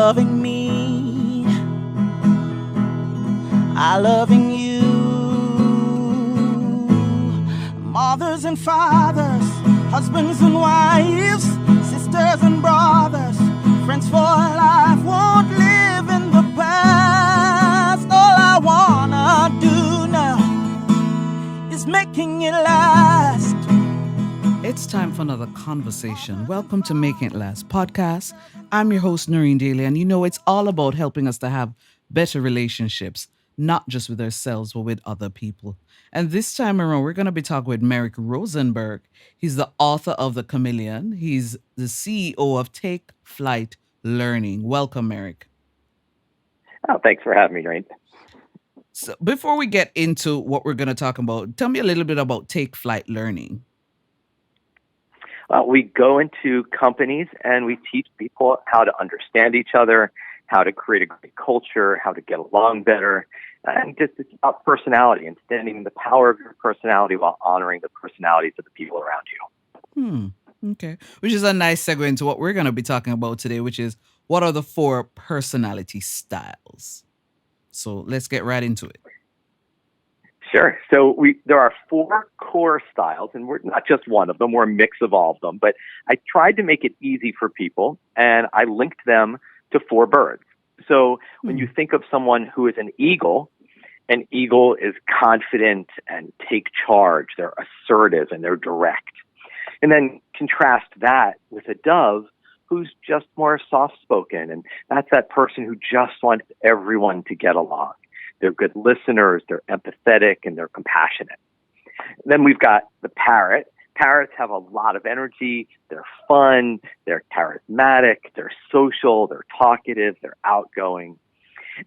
loving me, I loving you. Mothers and fathers, husbands and wives, sisters and brothers, friends for life, won't live in the past. All I wanna do now is making it last. It's time for another conversation. Welcome to Making It Last podcast. I'm your host, Noreen Daly, and you know it's all about helping us to have better relationships, not just with ourselves, but with other people. And this time around, we're going to be talking with Merrick Rosenberg. He's the author of The Chameleon. He's the CEO of Take Flight Learning. Welcome, Merrick. Oh, thanks for having me, Noreen. So before we get into what we're going to talk about, tell me a little bit about Take Flight Learning. Well, we go into companies and we teach people how to understand each other, how to create a great culture, how to get along better, and just it's about personality and standing in the power of your personality while honoring the personalities of the people around you. Okay. Which is a nice segue into what we're going to be talking about today, which is what are the 4 personality styles? So let's get right into it. Sure. So there are 4 core styles, and we're not just one of them, we're a mix of all of them. But I tried to make it easy for people, and I linked them to 4 birds. So when you think of someone who is an eagle is confident and take charge. They're assertive and they're direct. And then contrast that with a dove who's just more soft-spoken, and that's that person who just wants everyone to get along. They're good listeners, they're empathetic, and they're compassionate. Then we've got the parrot. Parrots have a lot of energy, they're fun, they're charismatic, they're social, they're talkative, they're outgoing.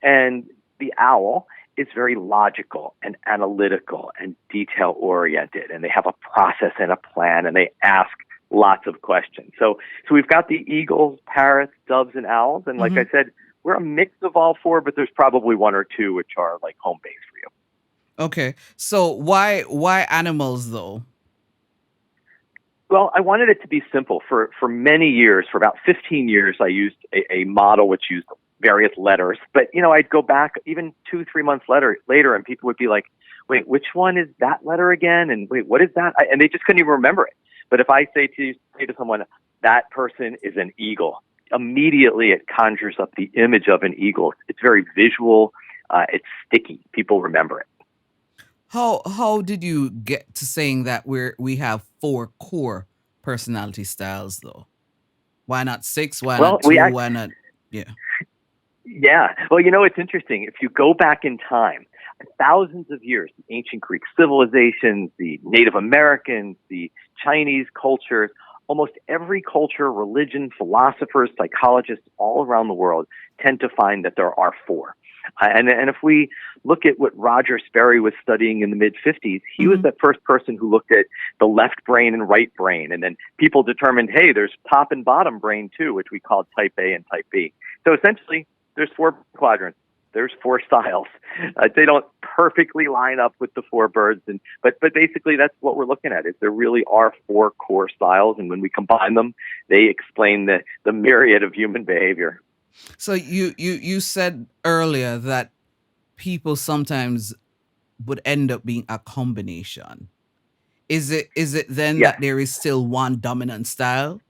And the owl is very logical and analytical and detail-oriented, and they have a process and a plan, and they ask lots of questions. So we've got the eagles, parrots, doves, and owls, and like I said, we're a mix of all 4, but there's probably 1 or 2 which are like home base for you. Okay. So why animals though? Well, I wanted it to be simple. For many years, for about 15 years, I used a model which used various letters. But, I'd go back even 2-3 months later, and people would be like, wait, which one is that letter again? And wait, what is that? And they just couldn't even remember it. But if I say to someone, that person is an eagle, immediately it conjures up the image of an eagle. It's very visual. It's sticky. People remember it. How did you get to saying that we have 4 core personality styles though? Why not 6? Why not 2? Why not? Yeah. Yeah. Well, it's interesting. If you go back in time, thousands of years, the ancient Greek civilizations, the Native Americans, the Chinese cultures, almost every culture, religion, philosophers, psychologists all around the world tend to find that there are 4. And if we look at what Roger Sperry was studying in the mid-50s, he was the first person who looked at the left brain and right brain. And then people determined, hey, there's top and bottom brain too, which we called type A and type B. So essentially, there's 4 quadrants. There's 4 styles. They don't perfectly line up with the 4 birds, but basically that's what we're looking at. Is there really are 4 core styles, and when we combine them, they explain the myriad of human behavior. So you said earlier that people sometimes would end up being a combination. Is it then that there is still one dominant style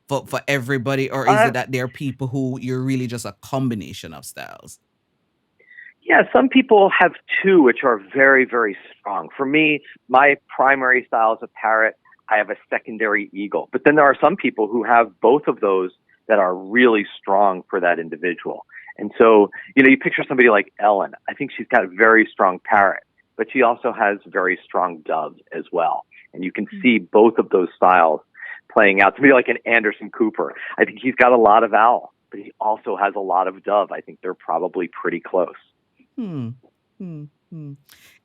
for everybody, or is it that there are people who you're really just a combination of styles? Yeah, some people have 2 which are very, very strong. For me, my primary style is a parrot. I have a secondary eagle. But then there are some people who have both of those that are really strong for that individual. And so, you picture somebody like Ellen. I think she's got a very strong parrot, but she also has very strong doves as well. And you can see both of those styles playing out. Somebody like an Anderson Cooper. I think he's got a lot of owl, but he also has a lot of dove. I think they're probably pretty close.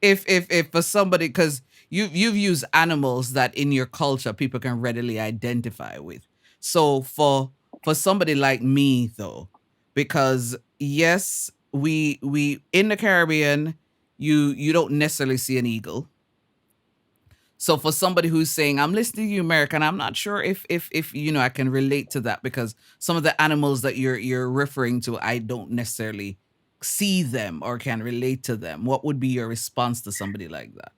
If for somebody, because you've used animals that in your culture people can readily identify with. So for somebody like me though, because yes, we in the Caribbean, you don't necessarily see an eagle. So for somebody who's saying, I'm listening to you, Merrick, and I'm not sure if I can relate to that, because some of the animals that you're referring to, I don't necessarily see them or can relate to them. What would be your response to somebody like that?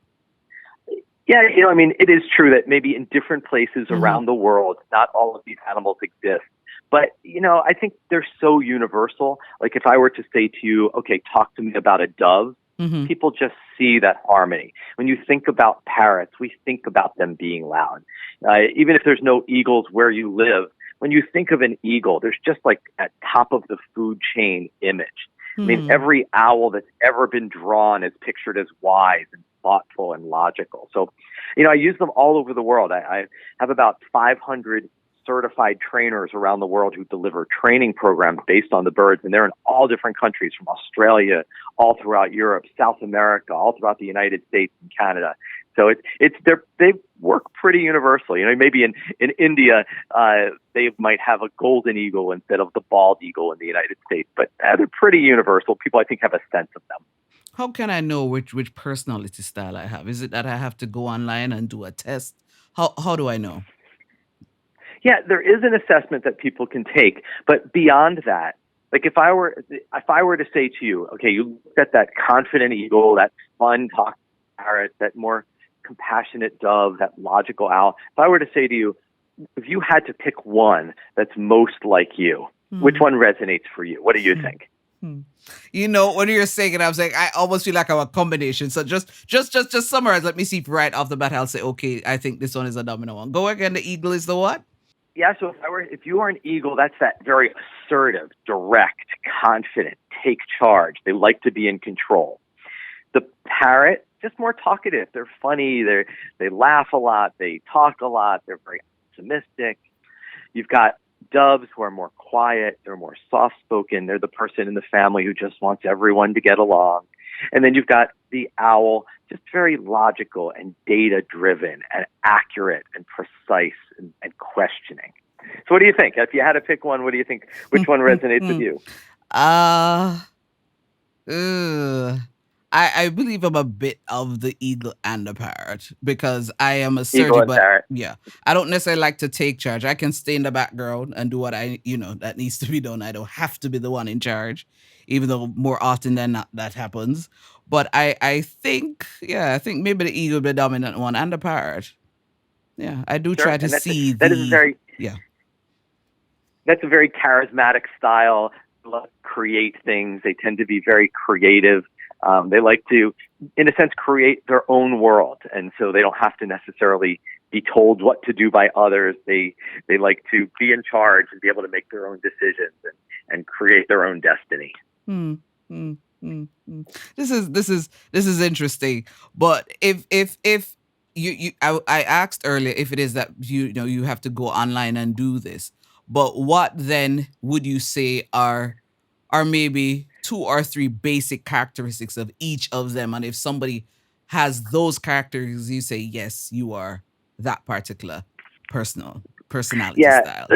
Yeah, I mean, it is true that maybe in different places Mm-hmm. around the world, not all of these animals exist. But, I think they're so universal. Like if I were to say to you, okay, talk to me about a dove, Mm-hmm. people just see that harmony. When you think about parrots, we think about them being loud. Even if there's no eagles where you live, when you think of an eagle, there's just like at top of the food chain image. I mean, every owl that's ever been drawn is pictured as wise and thoughtful and logical. So, I use them all over the world. I have about 500 certified trainers around the world who deliver training programs based on the birds, and they're in all different countries, from Australia, all throughout Europe, South America, all throughout the United States and Canada. So they work pretty universally. Maybe in India, they might have a golden eagle instead of the bald eagle in the United States, but they're pretty universal. People, I think, have a sense of them. How can I know which personality style I have? Is it that I have to go online and do a test? How do I know? Yeah, there is an assessment that people can take, but beyond that, like if I were to say to you, okay, you look at that confident eagle, that fun talking parrot, that more compassionate dove, that logical owl. If I were to say to you, if you had to pick one that's most like you, which one resonates for you? What do you think? When you're saying it, I was like, I almost feel like I'm a combination. So just summarize. Let me see if right off the bat I'll say, okay, I think this one is a dominant one. Go again. The eagle is the what? Yeah, so if you are an eagle, that's that very assertive, direct, confident, take charge. They like to be in control. The parrot, just more talkative. They're funny. They laugh a lot. They talk a lot. They're very optimistic. You've got doves who are more quiet. They're more soft-spoken. They're the person in the family who just wants everyone to get along. And then you've got the owl, just very logical and data-driven and accurate and precise and questioning. So what do you think? If you had to pick one, what do you think? Which one resonates with you? I believe I'm a bit of the eagle and the parrot, because I am Eagle assertive, and but parrot. yeah, I don't necessarily like to take charge. I can stay in the background and do what that needs to be done. I don't have to be the one in charge, even though more often than not that happens. But I think maybe the eagle be the dominant one and the parrot. Yeah, I do Sure. try to And see that's a very charismatic style. They love to create things. They tend to be very creative. They like to, in a sense, create their own world, and so they don't have to necessarily be told what to do by others. They like to be in charge and be able to make their own decisions and create their own destiny. This is interesting. But if I asked earlier if it is that you have to go online and do this, but what then would you say are maybe 2 or 3 basic characteristics of each of them? And if somebody has those characteristics, you say, yes, you are that particular personality style.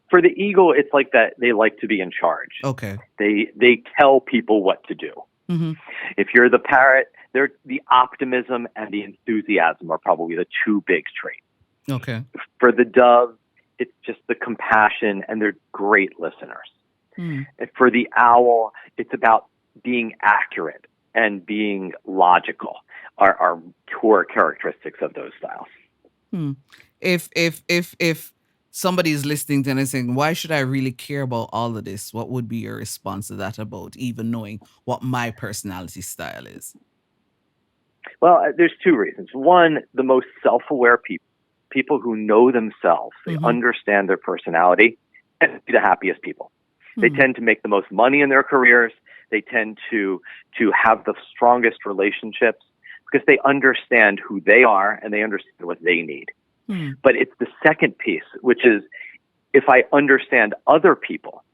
For the eagle, it's like that. They like to be in charge. Okay. They tell people what to do. Mm-hmm. If you're the parrot, the optimism and the enthusiasm are probably the 2 big traits. Okay. For the dove, it's just the compassion, and they're great listeners. And for the owl, it's about being accurate and being logical are core characteristics of those styles. If somebody is listening to and saying, why should I really care about all of this? What would be your response to that, about even knowing what my personality style is? Well, there's 2 reasons. One, the most self-aware people who know themselves, they understand their personality, tend to be the happiest people. They tend to make the most money in their careers. They tend to have the strongest relationships because they understand who they are and they understand what they need. But it's the second piece, which is if I understand other people,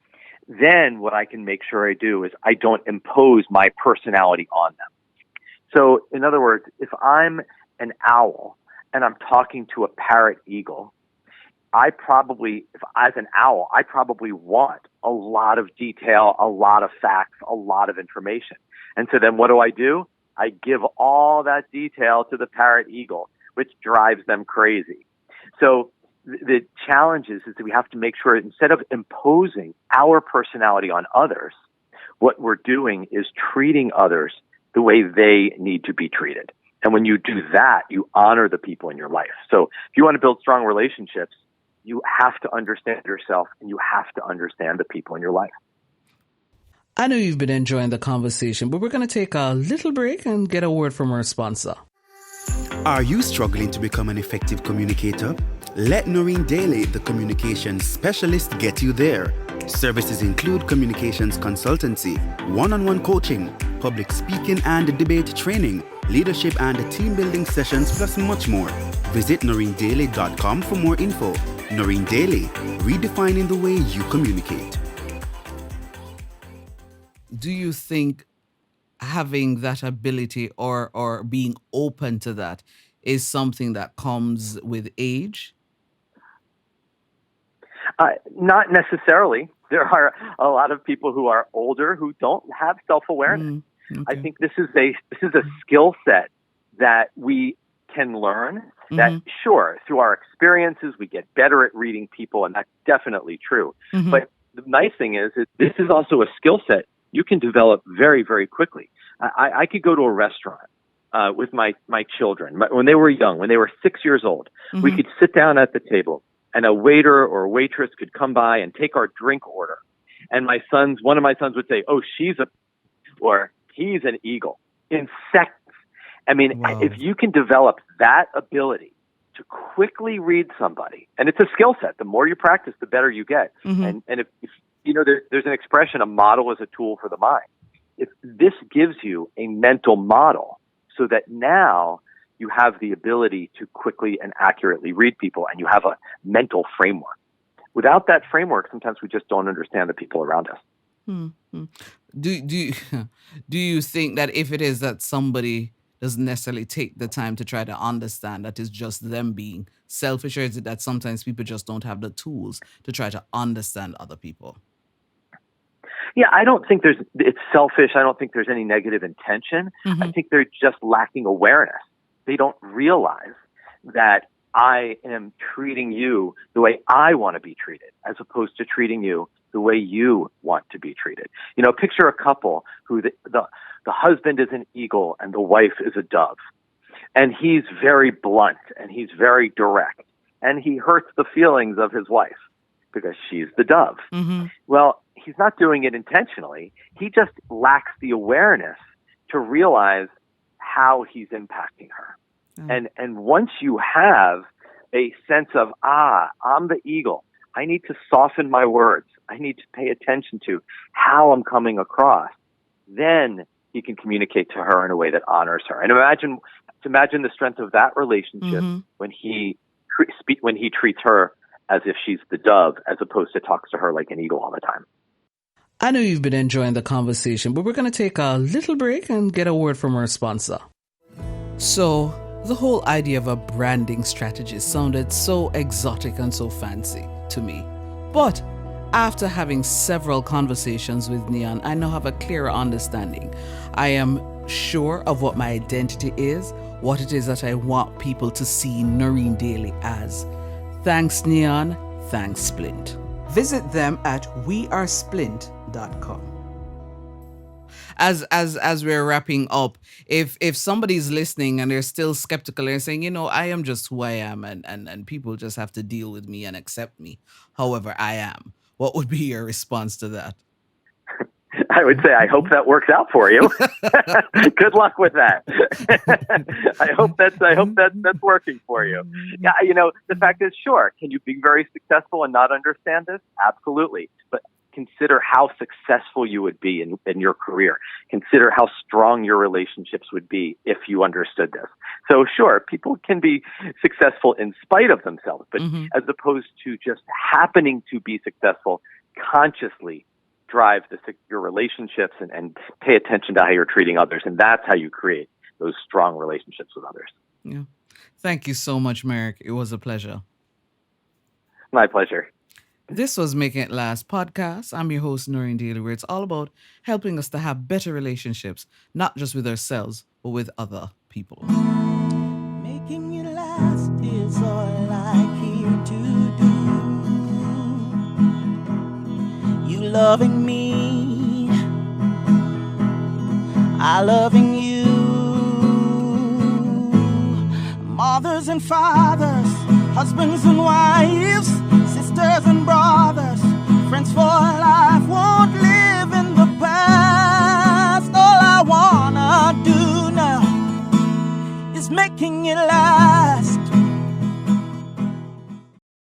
then what I can make sure I do is I don't impose my personality on them. So in other words, if I'm an owl and I'm talking to a parrot eagle, as an owl, I probably want a lot of detail, a lot of facts, a lot of information. And so then what do? I give all that detail to the parrot eagle, which drives them crazy. So the challenge is that we have to make sure, instead of imposing our personality on others, what we're doing is treating others the way they need to be treated. And when you do that, you honor the people in your life. So if you want to build strong relationships, you have to understand yourself and you have to understand the people in your life. I know you've been enjoying the conversation, but we're going to take a little break and get a word from our sponsor. Are you struggling to become an effective communicator? Let Noreen Daly, the communications specialist, get you there. Services include communications consultancy, one-on-one coaching, public speaking and debate training, leadership and team building sessions, plus much more. Visit noreendaly.com for more info. Noreen Daly, redefining the way you communicate. Do you think having that ability or being open to that is something that comes with age? Not necessarily. There are a lot of people who are older who don't have self-awareness. Okay. I think this is a skill set that we can learn. That, sure, through our experiences, we get better at reading people, and that's definitely true. But the nice thing is this is also a skill set you can develop very, very quickly. I could go to a restaurant with my children when they were young, when they were 6 years old. We could sit down at the table, and a waiter or a waitress could come by and take our drink order. And one of my sons would say, "Oh, or he's an eagle," in seconds. I mean, wow. If you can develop that ability to quickly read somebody, and it's a skill set, the more you practice, the better you get. And if you know, there's an expression, a model is a tool for the mind. If this gives you a mental model so that now you have the ability to quickly and accurately read people, and you have a mental framework. Without that framework, sometimes we just don't understand the people around us. Do you think that if it is that somebody doesn't necessarily take the time to try to understand, that is just them being selfish, or is it that sometimes people just don't have the tools to try to understand other people? Yeah, I don't think it's selfish. I don't think there's any negative intention. I think they're just lacking awareness. They don't realize that I am treating you the way I want to be treated, as opposed to treating you the way you want to be treated. You know, picture a couple who the husband is an eagle and the wife is a dove. And he's very blunt and he's very direct. And he hurts the feelings of his wife because she's the dove. Well, he's not doing it intentionally. He just lacks the awareness to realize how he's impacting her. And once you have a sense of, I'm the eagle, I need to soften my words, I need to pay attention to how I'm coming across, then he can communicate to her in a way that honors her. And imagine the strength of that relationship when he treats her as if she's the dove, as opposed to talks to her like an eagle all the time. I know you've been enjoying the conversation, but we're going to take a little break and get a word from our sponsor. So, the whole idea of a branding strategy sounded so exotic and so fancy to me. But after having several conversations with Neon, I now have a clearer understanding. I am sure of what my identity is, what it is that I want people to see Noreen Daly as. Thanks, Neon. Thanks, Splint. Visit them at wearesplint.com. As we're wrapping up, if somebody's listening and they're still skeptical, they're saying, I am just who I am, and people just have to deal with me and accept me however I am, what would be your response to that? I would say, I hope that works out for you. Good luck with that. I hope that's working for you. Yeah, the fact is, sure, can you be very successful and not understand this? Absolutely. But consider how successful you would be in your career. Consider how strong your relationships would be if you understood this. So sure, people can be successful in spite of themselves, but as opposed to just happening to be successful, consciously drive your relationships and pay attention to how you're treating others. And that's how you create those strong relationships with others. Yeah. Thank you so much, Merrick. It was a pleasure. My pleasure. This was Making It Last podcast. I'm your host, Noreen Daly, where it's all about helping us to have better relationships, not just with ourselves, but with other people. Making it last is all I care to do. You loving me, I loving you. Mothers and fathers, husbands and wives, sisters and brothers, friends for life, won't live in the past. All I wanna do now is making it last.